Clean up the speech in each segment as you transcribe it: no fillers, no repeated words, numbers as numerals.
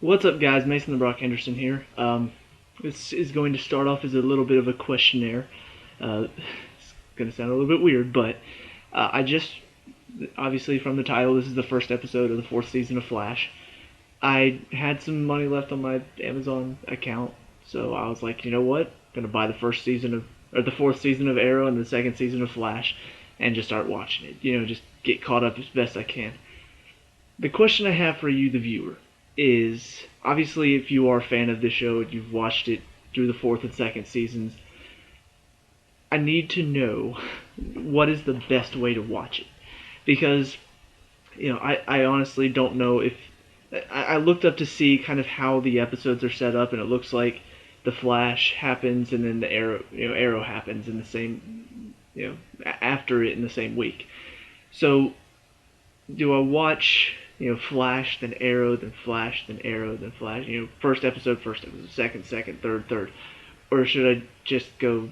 What's up, guys? Mason the Brock Henderson here. This is going to start off as a little bit of a questionnaire. It's going to sound a little bit weird, but I just, obviously from the title, this is the first episode of the fourth season of Flash. I had some money left on my Amazon account, so I was like, you know what? I'm going to buy the fourth season of Arrow and the second season of Flash, and just start watching it. Just get caught up as best I can. The question I have for you, the viewer, is obviously if you are a fan of this show and you've watched it through the fourth and second seasons, I need to know what is the best way to watch it. Because, I honestly don't know if. I looked up to see kind of how the episodes are set up, and it looks like the Flash happens and then the Arrow happens in the same, after it in the same week. So do I watch, Flash, then Arrow, then Flash, then Arrow, then Flash, first episode, second, third, or should I just go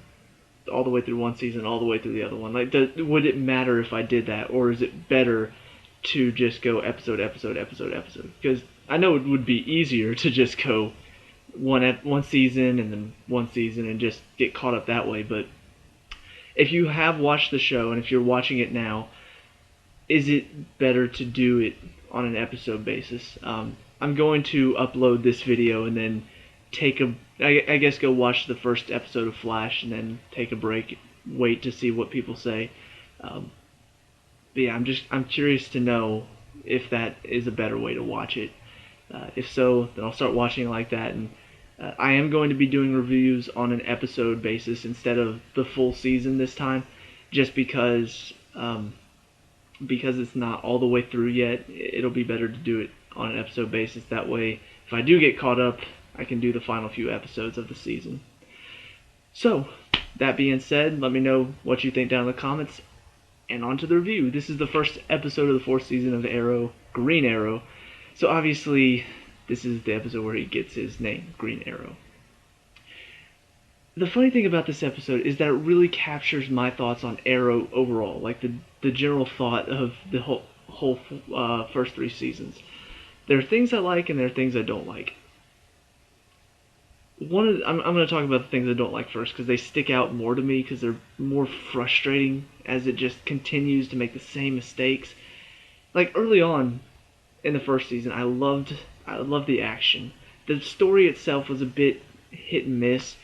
all the way through one season, all the way through the other one? Like, would it matter if I did that, or is it better to just go episode? Because I know it would be easier to just go one season and then one season and just get caught up that way. But if you have watched the show and if you're watching it now, is it better to do it on an episode basis? I'm going to upload this video and then I guess go watch the first episode of Flash and then take a break, wait to see what people say. But yeah, I'm curious to know if that is a better way to watch it. If so, then I'll start watching it like that. And I am going to be doing reviews on an episode basis instead of the full season this time, just because it's not all the way through yet. It'll be better to do it on an episode basis. That way, if I do get caught up, I can do the final few episodes of the season. So, that being said, let me know what you think down in the comments. And on to the review. This is the first episode of the fourth season of Arrow, Green Arrow. So obviously, this is the episode where he gets his name, Green Arrow. The funny thing about this episode is that it really captures my thoughts on Arrow overall, like the general thought of the whole first three seasons. There are things I like and there are things I don't like. I'm going to talk about the things I don't like first because they stick out more to me because they're more frustrating as it just continues to make the same mistakes. Like early on in the first season, I loved the action. The story itself was a bit hit and miss,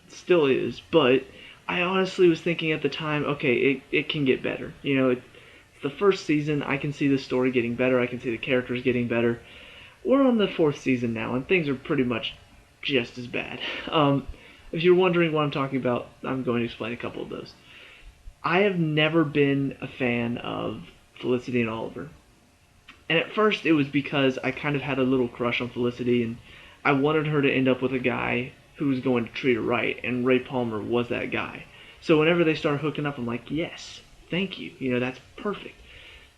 still is, but I honestly was thinking at the time, okay, it can get better. It's the first season. I can see the story getting better. I can see the characters getting better. We're on the fourth season now, and things are pretty much just as bad. If you're wondering what I'm talking about, I'm going to explain a couple of those. I have never been a fan of Felicity and Oliver. And at first it was because I kind of had a little crush on Felicity and I wanted her to end up with a guy who was going to treat her right, and Ray Palmer was that guy. So whenever they started hooking up, I'm like, yes, thank you. That's perfect.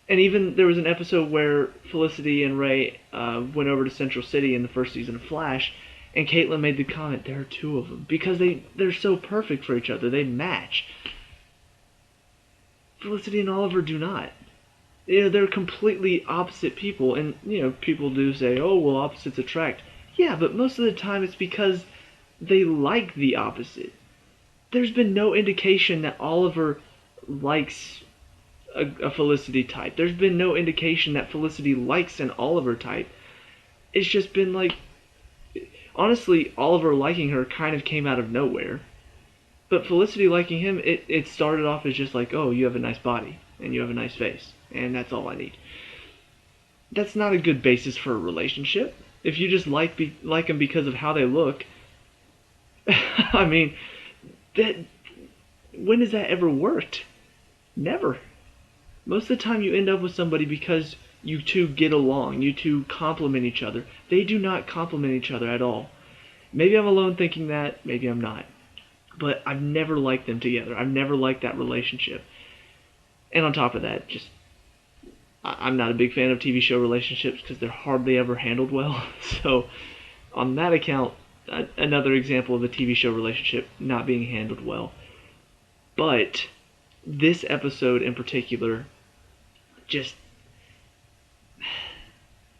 And even there was an episode where Felicity and Ray went over to Central City in the first season of Flash, and Caitlin made the comment, there are two of them, because they're so perfect for each other. They match. Felicity and Oliver do not. They're completely opposite people, and, people do say, oh, well, opposites attract. Yeah, but most of the time it's because they like the opposite. There's been no indication that Oliver likes a Felicity type. There's been no indication that Felicity likes an Oliver type. It's just been like, honestly, Oliver liking her kind of came out of nowhere. But Felicity liking him, it started off as just like, oh, you have a nice body, and you have a nice face, and that's all I need. That's not a good basis for a relationship. If you just like them because of how they look, I mean, when has that ever worked? Never. Most of the time you end up with somebody because you two get along, you two complement each other. They do not complement each other at all. Maybe I'm alone thinking that, maybe I'm not. But I've never liked them together. I've never liked that relationship. And on top of that, I'm not a big fan of TV show relationships because they're hardly ever handled well. So on that account, another example of a TV show relationship not being handled well. But this episode in particular, just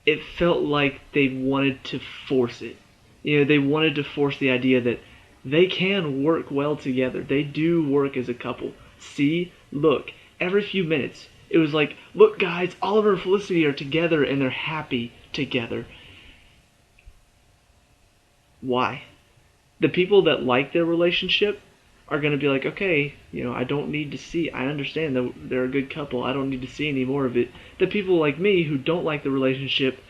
it felt like they wanted to force it. They wanted to force the idea that they can work well together. They do work as a couple. See, look, every few minutes, it was like, look, guys, Oliver and Felicity are together and they're happy together. Why? The people that like their relationship are going to be like, okay, I don't need to see. I understand that they're a good couple. I don't need to see any more of it. The people like me who don't like the relationship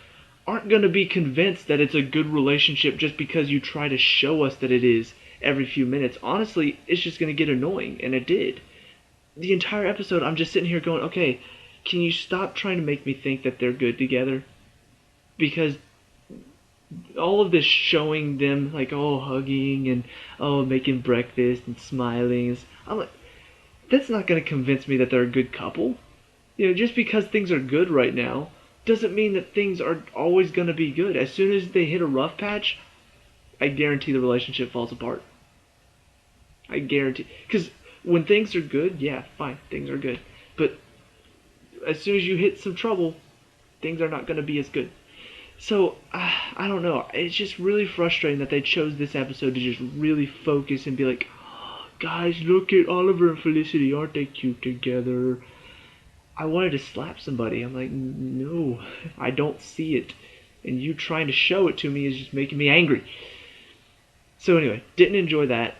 aren't going to be convinced that it's a good relationship just because you try to show us that it is every few minutes. Honestly, it's just going to get annoying, and it did. The entire episode, I'm just sitting here going, okay, can you stop trying to make me think that they're good together? Because all of this showing them like, oh, hugging and oh, making breakfast and smiling, I'm like, that's not going to convince me that they're a good couple. Just because things are good right now doesn't mean that things are always going to be good. As soon as they hit a rough patch, I guarantee the relationship falls apart. I guarantee. Because when things are good, yeah, fine, things are good. But as soon as you hit some trouble, things are not going to be as good. So, I don't know. It's just really frustrating that they chose this episode to just really focus and be like, oh, guys, look at Oliver and Felicity. Aren't they cute together? I wanted to slap somebody. I'm like, no, I don't see it. And you trying to show it to me is just making me angry. So anyway, didn't enjoy that.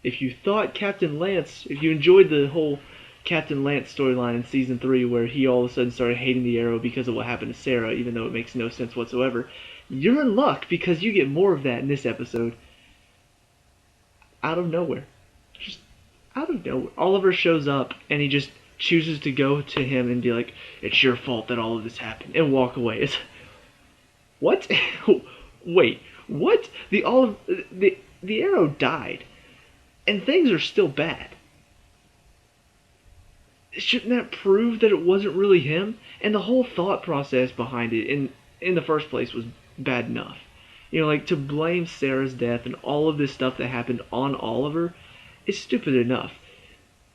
If you thought if you enjoyed the whole Captain Lance storyline in season 3 where he all of a sudden started hating the Arrow because of what happened to Sarah, even though it makes no sense whatsoever, you're in luck because you get more of that in this episode. Out of nowhere. Just out of nowhere. Oliver shows up and he just chooses to go to him and be like, it's your fault that all of this happened, and walk away. It's, what? Wait, what? The Arrow died, and things are still bad. Shouldn't that prove that it wasn't really him? And the whole thought process behind it in the first place was bad enough. Like to blame Sarah's death and all of this stuff that happened on Oliver is stupid enough.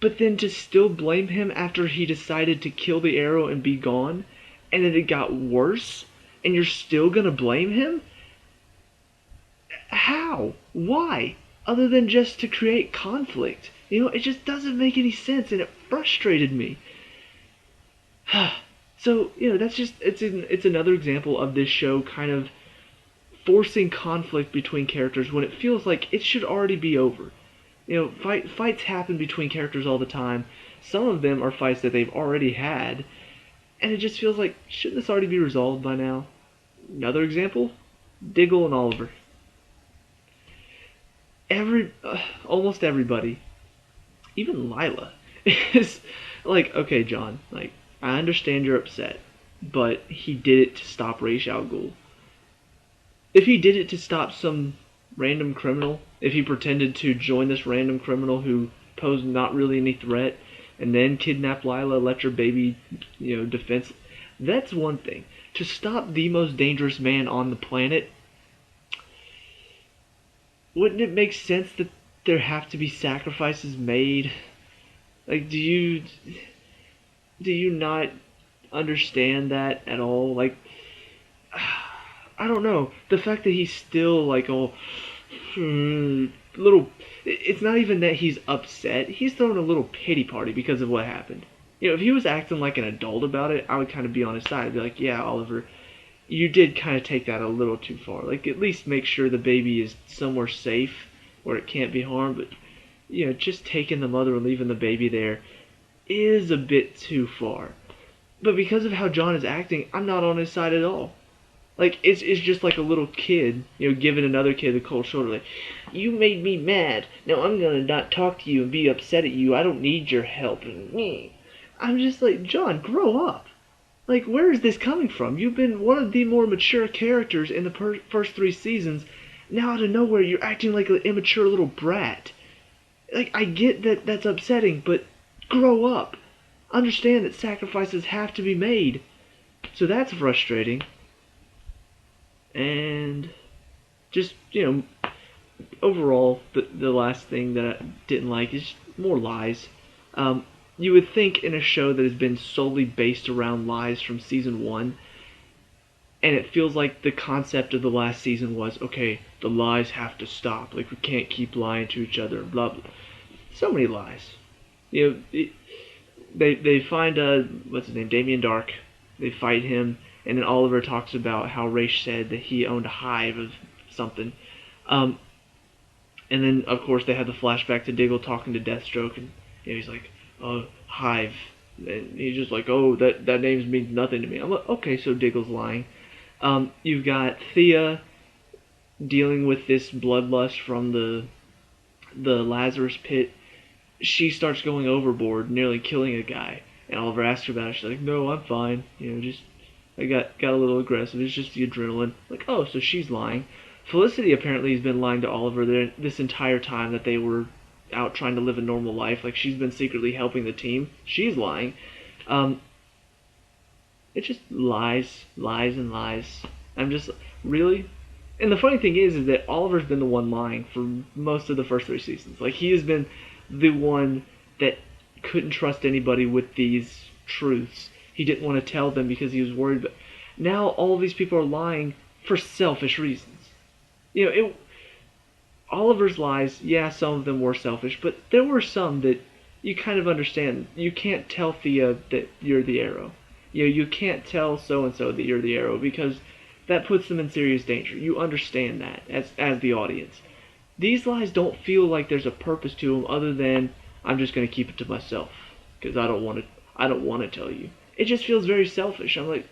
But then to still blame him after he decided to kill the Arrow and be gone, and then it got worse, and you're still gonna blame him? How? Why? Other than just to create conflict. It just doesn't make any sense, and it frustrated me. So, that's just, it's another example of this show kind of forcing conflict between characters when it feels like it should already be over. Fights happen between characters all the time. Some of them are fights that they've already had, and it just feels like, shouldn't this already be resolved by now? Another example? Diggle and Oliver. Almost everybody, even Lila, is like, okay, John, like, I understand you're upset, but he did it to stop H.I.V.E. If he did it to stop some random criminal, if he pretended to join this random criminal who posed not really any threat, and then kidnap Lila, let your baby, defense, that's one thing. To stop the most dangerous man on the planet, wouldn't it make sense that there have to be sacrifices made? Like, do you not understand that at all? Like, I don't know. The fact that he's still like all little, it's not even that he's upset. He's throwing a little pity party because of what happened. If he was acting like an adult about it, I would kind of be on his side. I'd be like, yeah, Oliver, you did kind of take that a little too far. Like, at least make sure the baby is somewhere safe where it can't be harmed. But, just taking the mother and leaving the baby there is a bit too far. But because of how John is acting, I'm not on his side at all. Like, it's just like a little kid, giving another kid the cold shoulder. Like, you made me mad. Now I'm gonna not talk to you and be upset at you. I don't need your help. I'm just like, John, grow up. Like, where is this coming from? You've been one of the more mature characters in the first 3 seasons. Now out of nowhere, you're acting like an immature little brat. Like, I get that that's upsetting, but grow up. Understand that sacrifices have to be made. So that's frustrating. And just, overall, the last thing that I didn't like is more lies. you would think in a show that has been solely based around lies from season one, and it feels like the concept of the last season was, okay, the lies have to stop. Like, we can't keep lying to each other, blah, blah. So many lies. You know, they find, what's his name, Damien Dark. They fight him, and then Oliver talks about how Ra's said that he owned a hive of something. Um, and then, of course, they have the flashback to Diggle talking to Deathstroke, and he's like, "Oh, Hive," and he's just like, "Oh, that name means nothing to me." I'm like, "Okay, so Diggle's lying." You've got Thea dealing with this bloodlust from the Lazarus pit. She starts going overboard, nearly killing a guy, and Oliver asks her about it. She's like, "No, I'm fine. Just I got a little aggressive. It's just the adrenaline." Like, oh, so she's lying. Felicity apparently has been lying to Oliver this entire time that they were out trying to live a normal life. Like, she's been secretly helping the team. She's lying. Um, it's just lies, lies, and lies. I'm just really. And the funny thing is that Oliver's been the one lying for most of the first three seasons. Like, he has been the one that couldn't trust anybody with these truths. He didn't want to tell them because he was worried. But now all of these people are lying for selfish reasons. Oliver's lies, yeah, some of them were selfish, but there were some that you kind of understand. You can't tell Thea that you're the Arrow. You can't tell so and so that you're the Arrow because that puts them in serious danger. You understand that as the audience. These lies don't feel like there's a purpose to them other than I'm just going to keep it to myself because I don't want to tell you. It just feels very selfish. I'm like,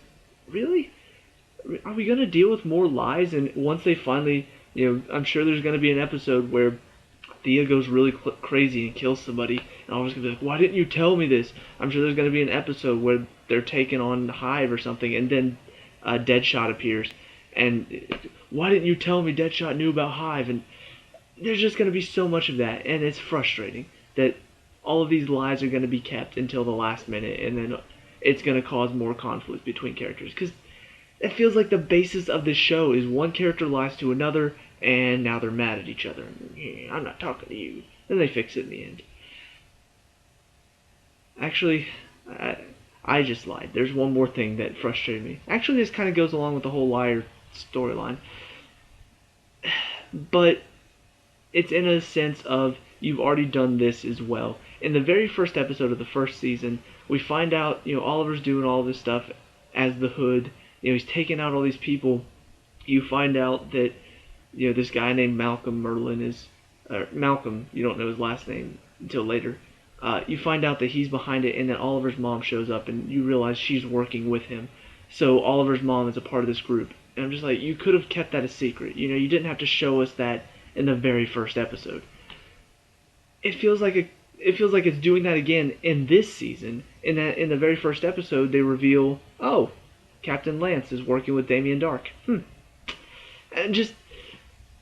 really? Are we going to deal with more lies? And once they finally, I'm sure there's going to be an episode where Thea goes really crazy and kills somebody, and I was going to be like, why didn't you tell me this? I'm sure there's going to be an episode where they're taking on Hive or something, and then Deadshot appears, and why didn't you tell me Deadshot knew about Hive? And there's just going to be so much of that, and it's frustrating that all of these lies are going to be kept until the last minute, and then it's going to cause more conflict between characters, because it feels like the basis of this show is one character lies to another, and now they're mad at each other. I'm not talking to you. Then they fix it in the end. Actually, I just lied. There's one more thing that frustrated me. Actually, this kind of goes along with the whole liar storyline. But it's in a sense of you've already done this as well. In the very first episode of the first season, we find out, Oliver's doing all this stuff as the Hood. He's taking out all these people. You find out that, this guy named Malcolm Merlin is, Malcolm, you don't know his last name until later. You find out that he's behind it, and then Oliver's mom shows up, and you realize she's working with him. So Oliver's mom is a part of this group. And I'm just like, you could have kept that a secret. You didn't have to show us that in the very first episode. It feels like it's doing that again in this season. In the very first episode, they reveal, oh, Captain Lance is working with Damien Dark. And just,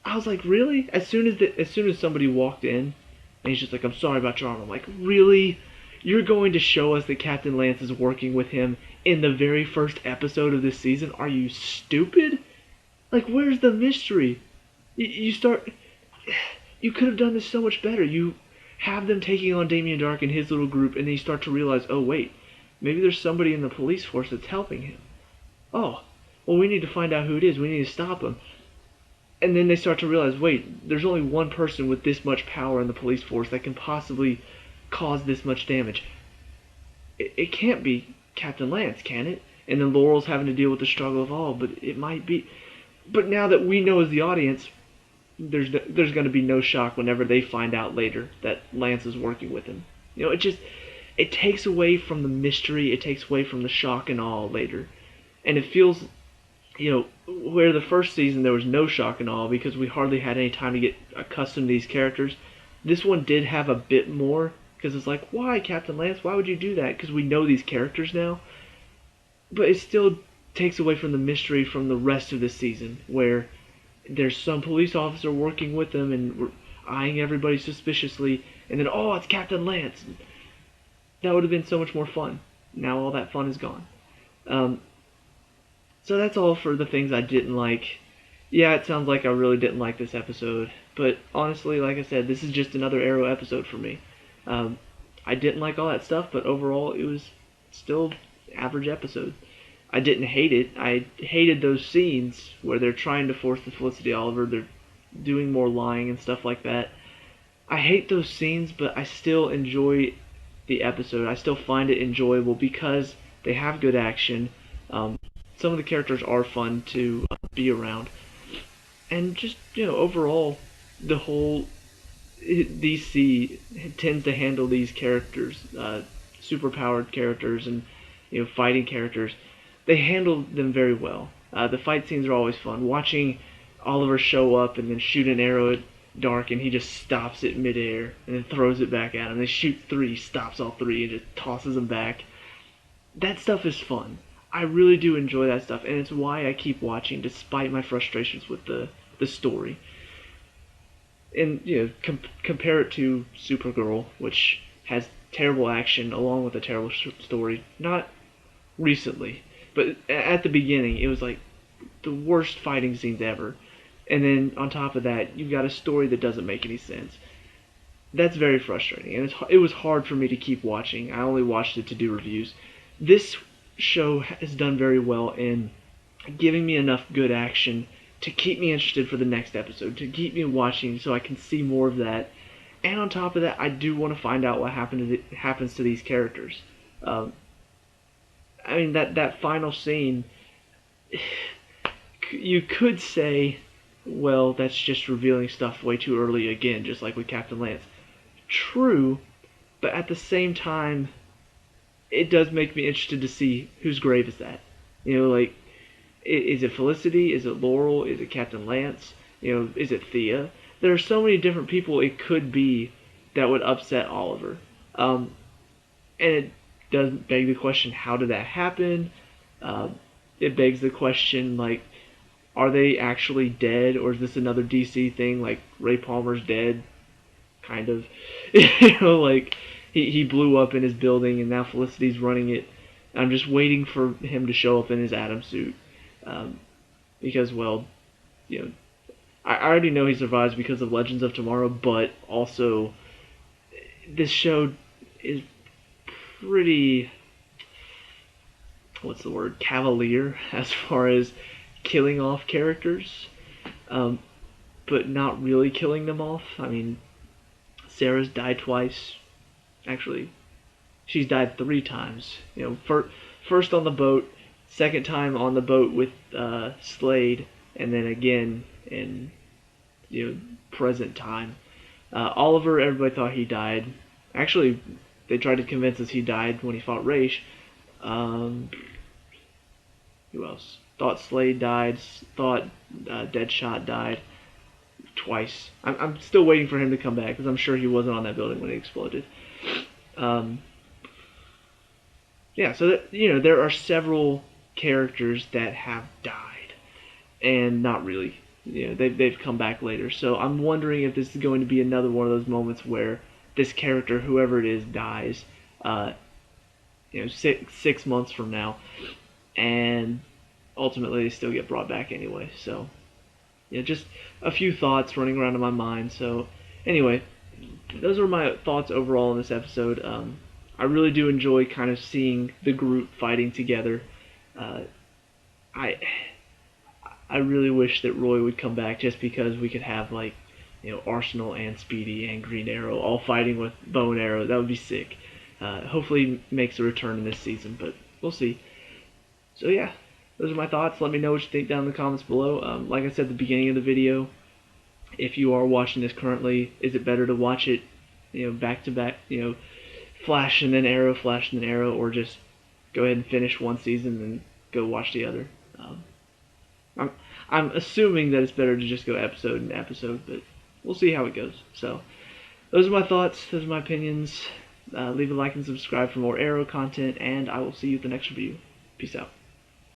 I was like, really? As soon as somebody walked in, and he's just like, I'm sorry about your arm. I'm like, really? You're going to show us that Captain Lance is working with him in the very first episode of this season? Are you stupid? Like, where's the mystery? You could have done this so much better. You have them taking on Damien Dark and his little group, and then you start to realize, oh wait, maybe there's somebody in the police force that's helping him. Oh, well, we need to find out who it is. We need to stop him. And then they start to realize, wait, there's only one person with this much power in the police force that can possibly cause this much damage. It can't be Captain Lance, can it? And then Laurel's having to deal with the struggle of, oh, but it might be. But now that we know as the audience, there's going to be no shock whenever they find out later that Lance is working with him. It takes away from the mystery. It takes away from the shock and awe later. And it feels, where the first season there was no shock and awe because we hardly had any time to get accustomed to these characters. This one did have a bit more because it's like, why, Captain Lance? Why would you do that? Because we know these characters now. But it still takes away from the mystery from the rest of the season where there's some police officer working with them and we're eyeing everybody suspiciously, and then, oh, it's Captain Lance. That would have been so much more fun. Now all that fun is gone. So that's all for the things I didn't like. Yeah, it sounds like I really didn't like this episode, but honestly, like I said, this is just another Arrow episode for me. I didn't like all that stuff, but overall it was still average episode. I didn't hate it. I hated those scenes where they're trying to force the Felicity Oliver. They're doing more lying and stuff like that. I hate those scenes, but I still enjoy the episode. I still find it enjoyable because they have good action. Some of the characters are fun to be around, and just overall, the whole DC tends to handle these characters, superpowered characters, and fighting characters. They handle them very well. The fight scenes are always fun. Watching Oliver show up and then shoot an arrow at Dark, and he just stops it midair and then throws it back at him. They shoot three, stops all three, and just tosses them back. That stuff is fun. I really do enjoy that stuff, and it's why I keep watching despite my frustrations with the story. And compare it to Supergirl, which has terrible action along with a terrible story. Not recently, but at the beginning, it was like the worst fighting scenes ever. And then on top of that, you've got a story that doesn't make any sense. That's very frustrating, and it was hard for me to keep watching. I only watched it to do reviews. This show has done very well in giving me enough good action to keep me interested for the next episode, to keep me watching so I can see more of that. And on top of that, I do want to find out what happens to these characters. I mean, that final scene, you could say, well, that's just revealing stuff way too early again, just like with Captain Lance. True, but at the same time, it does make me interested to see whose grave is that. Like, is it Felicity? Is it Laurel? Is it Captain Lance? Is it Thea? There are so many different people it could be that would upset Oliver. And it does beg the question, how did that happen? It begs the question, like, are they actually dead, or is this another DC thing, like Ray Palmer's dead, kind of? Like, he blew up in his building, and now Felicity's running it. I'm just waiting for him to show up in his Atom suit. Because, well, I already know he survives because of Legends of Tomorrow, but also, this show is pretty, what's the word, cavalier as far as killing off characters, but not really killing them off. I mean, Sarah's died twice. Actually, she's died 3 times. First on the boat, second time on the boat with Slade, and then again in present time. Oliver, everybody thought he died. Actually, they tried to convince us he died when he fought Raish. Who else? Thought Slade died. Thought Deadshot died twice. I'm still waiting for him to come back because I'm sure he wasn't on that building when it exploded. Yeah, so there are several characters that have died, and not really. They've come back later. So I'm wondering if this is going to be another one of those moments where this character, whoever it is, dies. 6 months from now, and ultimately they still get brought back anyway. So just a few thoughts running around in my mind. So anyway, those are my thoughts overall in this episode. I really do enjoy kind of seeing the group fighting together. I really wish that Roy would come back just because we could have Arsenal and Speedy and Green Arrow all fighting with bow and arrow. That would be sick. Hopefully he makes a return in this season, but we'll see. So yeah, those are my thoughts. Let me know what you think down in the comments below. Like I said at the beginning of the video, if you are watching this currently, is it better to watch it back to back, flash and then arrow, flash and then arrow, or just go ahead and finish one season and go watch the other? I'm assuming that it's better to just go episode and episode, but we'll see how it goes. So those are my thoughts. Those are my opinions. Leave a like and subscribe for more Arrow content, and I will see you at the next review. Peace out.